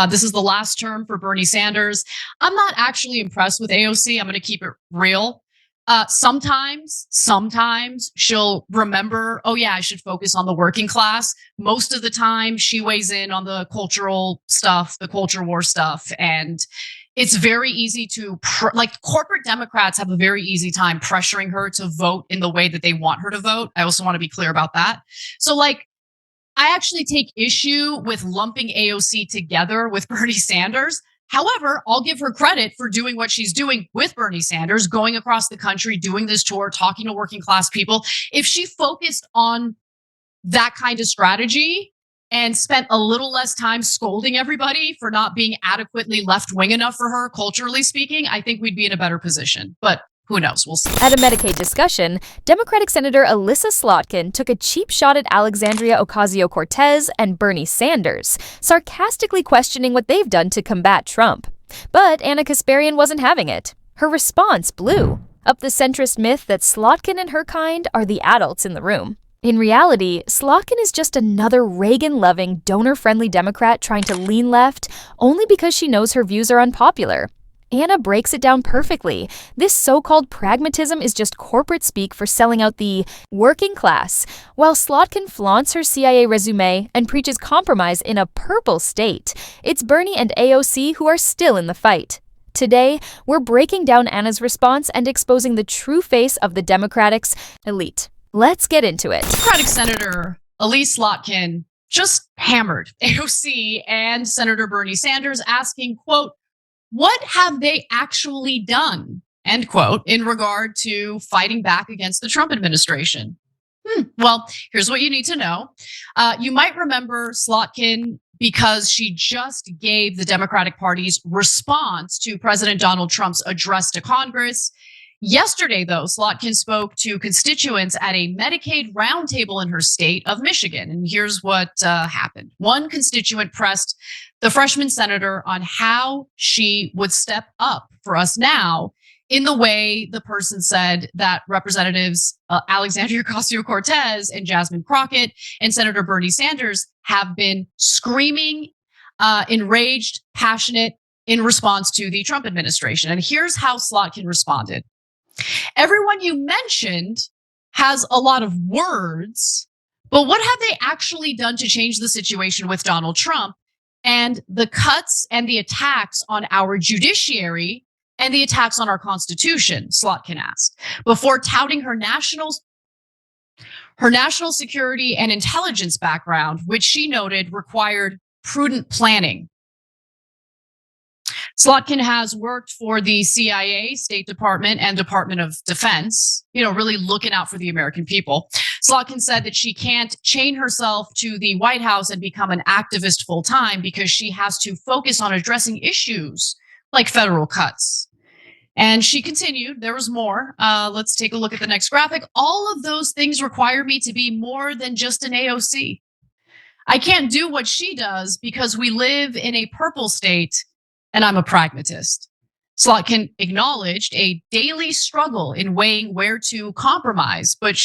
This is the last term for Bernie Sanders. I'm not actually impressed with AOC. I'm going to keep it real. Sometimes she'll remember, oh yeah, I should focus on the working class. Most of the time she weighs in on the cultural stuff, the culture war stuff. And it's very easy to, corporate Democrats have a very easy time pressuring her to vote in the way that they want her to vote. I also want to be clear about that. So I actually take issue with lumping AOC together with Bernie Sanders. However, I'll give her credit for doing what she's doing with Bernie Sanders, going across the country, doing this tour, talking to working class people. If she focused on that kind of strategy and spent a little less time scolding everybody for not being adequately left-wing enough for her, culturally speaking, I think we'd be in a better position. But who knows? We'll see. At a Medicaid discussion, Democratic Senator Elissa Slotkin took a cheap shot at Alexandria Ocasio-Cortez and Bernie Sanders, sarcastically questioning what they've done to combat Trump. But Anna Kasparian wasn't having it. Her response blew up the centrist myth that Slotkin and her kind are the adults in the room. In reality, Slotkin is just another Reagan-loving, donor-friendly Democrat trying to lean left only because she knows her views are unpopular. Anna breaks it down perfectly. This so-called pragmatism is just corporate speak for selling out the working class, while Slotkin flaunts her CIA resume and preaches compromise in a purple state. It's Bernie and AOC who are still in the fight. Today, we're breaking down Anna's response and exposing the true face of the Democrats' elite. Let's get into it. Democratic Senator Elissa Slotkin just hammered AOC and Senator Bernie Sanders, asking, quote, what have they actually done, end quote, in regard to fighting back against the Trump administration? Well, here's what you need to know. You might remember Slotkin because she just gave the Democratic Party's response to President Donald Trump's address to Congress. Yesterday, though, Slotkin spoke to constituents at a Medicaid roundtable in her state of Michigan. And here's what happened. One constituent pressed the freshman senator on how she would step up for us now in the way the person said that Representatives Alexandria Ocasio-Cortez and Jasmine Crockett and Senator Bernie Sanders have been screaming, enraged, passionate in response to the Trump administration. And here's how Slotkin responded. Everyone you mentioned has a lot of words, but what have they actually done to change the situation with Donald Trump and the cuts and the attacks on our judiciary and the attacks on our Constitution? Slotkin asked, before touting her national security and intelligence background, which she noted required prudent planning. Slotkin has worked for the CIA, State Department, and Department of Defense, really looking out for the American people. Slotkin said that she can't chain herself to the White House and become an activist full time because she has to focus on addressing issues like federal cuts. And she continued, there was more. Let's take a look at the next graphic. All of those things require me to be more than just an AOC. I can't do what she does because we live in a purple state and I'm a pragmatist. Slotkin acknowledged a daily struggle in weighing where to compromise, but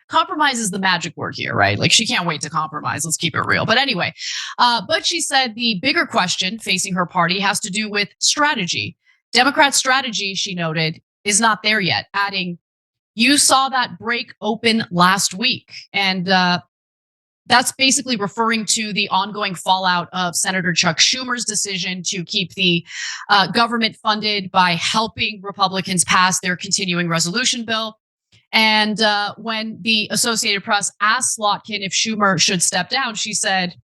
compromise is the magic word here, right? She can't wait to compromise. Let's keep it real. But anyway, but she said the bigger question facing her party has to do with strategy. Democrat strategy, she noted, is not there yet, adding, you saw that break open last week. And that's basically referring to the ongoing fallout of Senator Chuck Schumer's decision to keep the government funded by helping Republicans pass their continuing resolution bill. And when the Associated Press asked Slotkin if Schumer should step down, she said,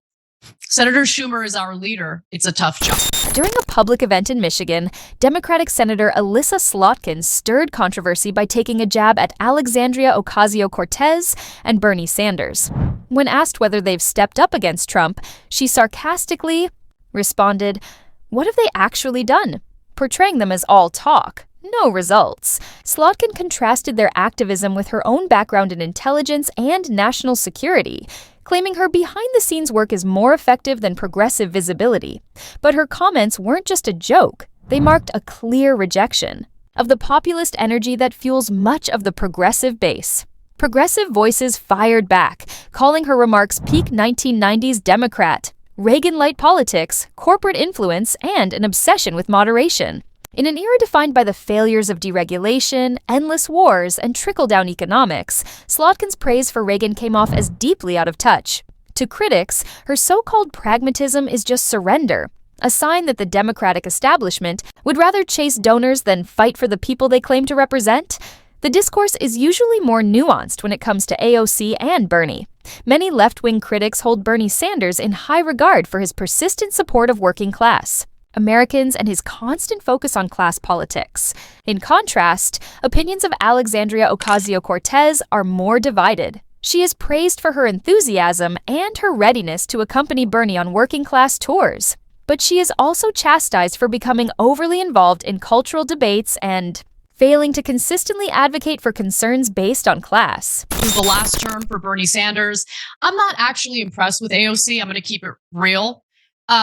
Senator Schumer is our leader. It's a tough job. During a public event in Michigan, Democratic Senator Elissa Slotkin stirred controversy by taking a jab at Alexandria Ocasio-Cortez and Bernie Sanders. When asked whether they've stepped up against Trump, she sarcastically responded, what have they actually done? Portraying them as all talk. No results. Slotkin contrasted their activism with her own background in intelligence and national security, claiming her behind-the-scenes work is more effective than progressive visibility. But her comments weren't just a joke. They marked a clear rejection of the populist energy that fuels much of the progressive base. Progressive voices fired back, calling her remarks peak 1990s Democrat, Reagan-light politics, corporate influence, and an obsession with moderation. In an era defined by the failures of deregulation, endless wars, and trickle-down economics, Slotkin's praise for Reagan came off as deeply out of touch. To critics, her so-called pragmatism is just surrender, a sign that the Democratic establishment would rather chase donors than fight for the people they claim to represent. The discourse is usually more nuanced when it comes to AOC and Bernie. Many left-wing critics hold Bernie Sanders in high regard for his persistent support of working class Americans and his constant focus on class politics. In contrast, opinions of Alexandria Ocasio-Cortez are more divided. She is praised for her enthusiasm and her readiness to accompany Bernie on working-class tours. But she is also chastised for becoming overly involved in cultural debates and failing to consistently advocate for concerns based on class. This is the last term for Bernie Sanders. I'm not actually impressed with AOC. I'm going to keep it real.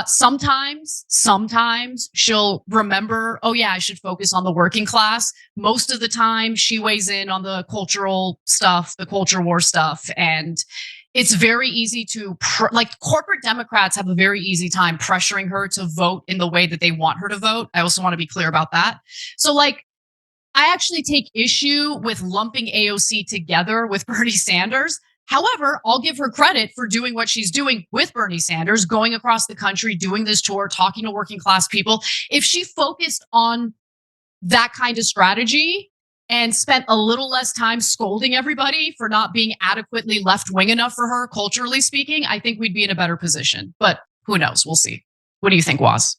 Sometimes she'll remember, oh yeah, I should focus on the working class. Most of the time she weighs in on the cultural stuff, the culture war stuff. And it's very easy to, corporate Democrats have a very easy time pressuring her to vote in the way that they want her to vote. I also want to be clear about that. So I actually take issue with lumping AOC together with Bernie Sanders. However, I'll give her credit for doing what she's doing with Bernie Sanders, going across the country, doing this tour, talking to working class people. If she focused on that kind of strategy and spent a little less time scolding everybody for not being adequately left-wing enough for her, culturally speaking, I think we'd be in a better position. But who knows? We'll see. What do you think, Waz?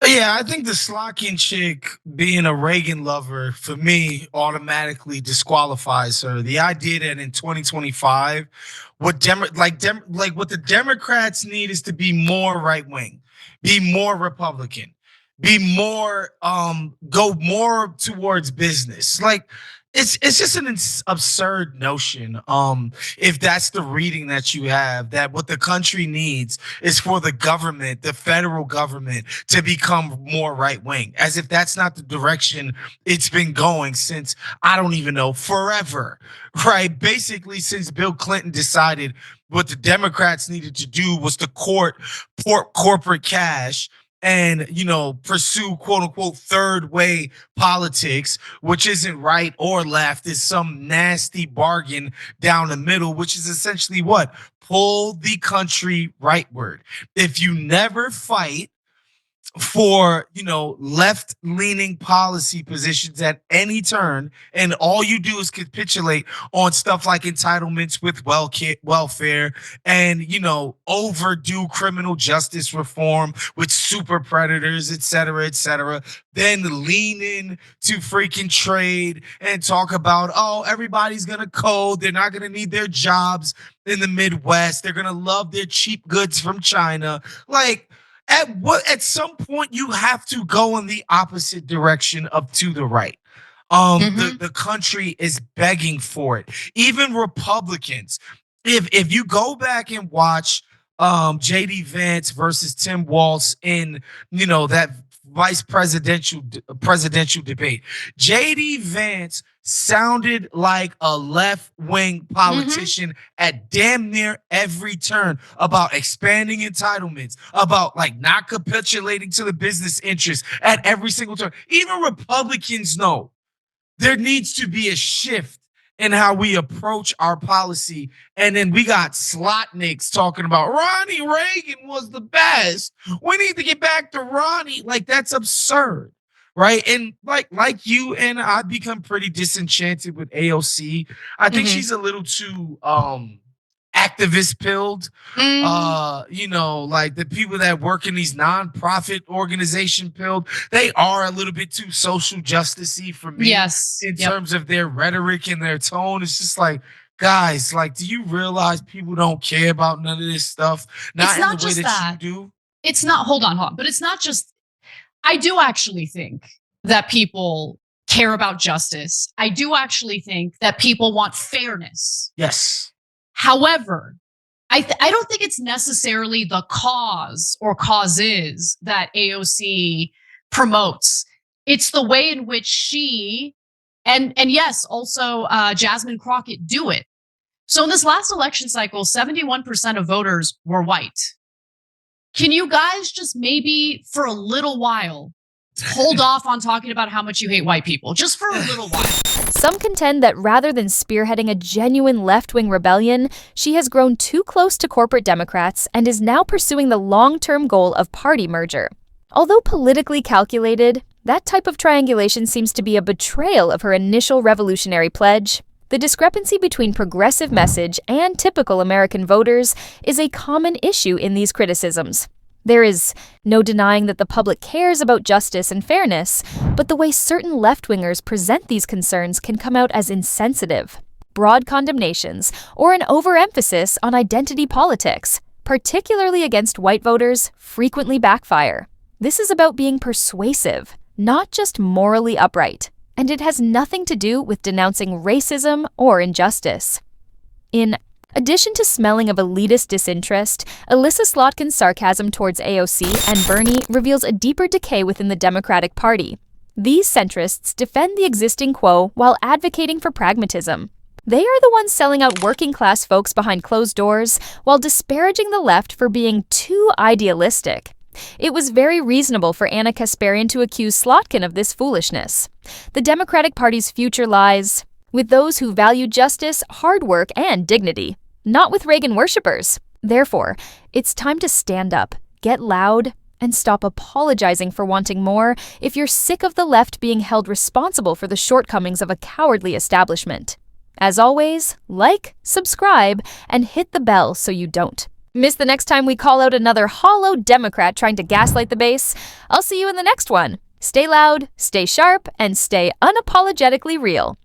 Yeah, I think the Slotkin chick being a Reagan lover, for me, automatically disqualifies her. The idea that in 2025, what the Democrats need is to be more right wing, be more Republican, be more go more towards business. It's just an absurd notion. If that's the reading that you have, that what the country needs is for the government, the federal government, to become more right wing, as if that's not the direction it's been going since, I don't even know, forever, right? Basically, since Bill Clinton decided what the Democrats needed to do was to court corporate cash and, pursue quote unquote third way politics, which isn't right or left, is some nasty bargain down the middle, which is essentially what? Pull the country rightward. If you never fight for, left-leaning policy positions at any turn, and all you do is capitulate on stuff like entitlements with welfare and, overdue criminal justice reform with super predators, et cetera, then lean in to freaking trade and talk about, oh, everybody's going to code. They're not going to need their jobs in the Midwest. They're going to love their cheap goods from China. At some point you have to go in the opposite direction of to the right. The country is begging for it. Even Republicans, if you go back and watch JD Vance versus Tim Walz in that vice presidential debate, JD Vance sounded like a left-wing politician at damn near every turn about expanding entitlements, about not capitulating to the business interests at every single turn. Even Republicans know there needs to be a shift in how we approach our policy. And then we got Slotniks talking about Ronnie Reagan was the best. We need to get back to Ronnie. That's absurd. Right. And like you and I've become pretty disenchanted with AOC. I think she's a little too activist pilled. The people that work in these nonprofit organization pilled, they are a little bit too social justice-y for me. Yes. In terms of their rhetoric and their tone. It's just guys, do you realize people don't care about none of this stuff? Not in the way that you do. It's not, hold on. But it's not just, I do actually think that people care about justice. I do actually think that people want fairness. Yes. However, I don't think it's necessarily the cause or causes that AOC promotes. It's the way in which she and yes, also Jasmine Crockett do it. So in this last election cycle, 71% of voters were white. Can you guys just maybe for a little while hold off on talking about how much you hate white people? Just for a little while. Some contend that rather than spearheading a genuine left-wing rebellion, she has grown too close to corporate Democrats and is now pursuing the long-term goal of party merger. Although politically calculated, that type of triangulation seems to be a betrayal of her initial revolutionary pledge. The discrepancy between progressive message and typical American voters is a common issue in these criticisms. There is no denying that the public cares about justice and fairness, but the way certain left-wingers present these concerns can come out as insensitive, broad condemnations, or an overemphasis on identity politics, particularly against white voters, frequently backfire. This is about being persuasive, not just morally upright, and it has nothing to do with denouncing racism or injustice. In addition to smelling of elitist disinterest, Elissa Slotkin's sarcasm towards AOC and Bernie reveals a deeper decay within the Democratic Party. These centrists defend the existing quo while advocating for pragmatism. They are the ones selling out working-class folks behind closed doors while disparaging the left for being too idealistic. It was very reasonable for Anna Kasparian to accuse Slotkin of this foolishness. The Democratic Party's future lies with those who value justice, hard work, and dignity, not with Reagan worshippers. Therefore, it's time to stand up, get loud, and stop apologizing for wanting more if you're sick of the left being held responsible for the shortcomings of a cowardly establishment. As always, like, subscribe, and hit the bell so you don't miss the next time we call out another hollow Democrat trying to gaslight the base. I'll see you in the next one. Stay loud, stay sharp, and stay unapologetically real.